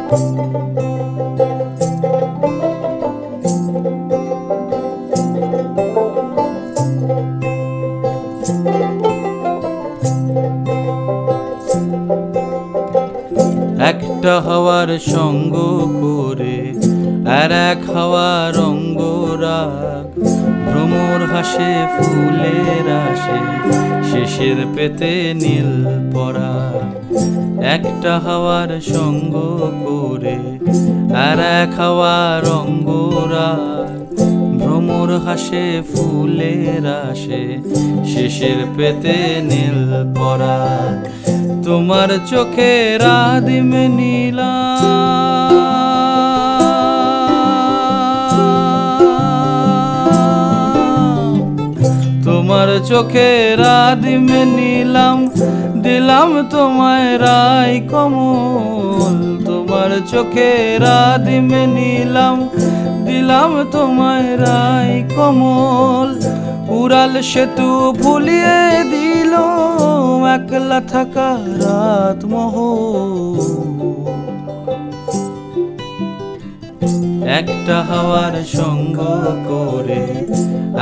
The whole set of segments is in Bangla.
একটা হাওয়ার সঙ্গ করে আর এক হাওয়ার অঙ্গরাগ, ভ্রমর হাসে ফুলের আসে শেষের পেতে নীল পরাগ। একটা হাওয়ার সঙ্গ করে আর এক হাওয়ার অঙ্গরাগ, ভ্রমর হাসে ফুলের আসে শেষের পেতে নীল পরাগ। তোমার চোখের আদিম নীলাম, তোমার চোখের আদিম নীলাম, দিলাম তোমায় রাই কমল। তোমার চোখের আদিম নীলাম, দিলাম তোমায় রাই কমল। উড়াল সেতু ভুলিয়ে দিল একলা থাকা রাত মহল। একটা হাওয়ার সঙ্গ করে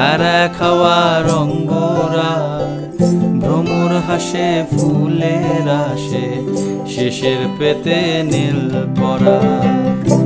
আর এক হাওয়ার অঙ্গরাগ, ভ্রমর হাসে ফুলের আসে শেষের পেতে নীল পরাগ।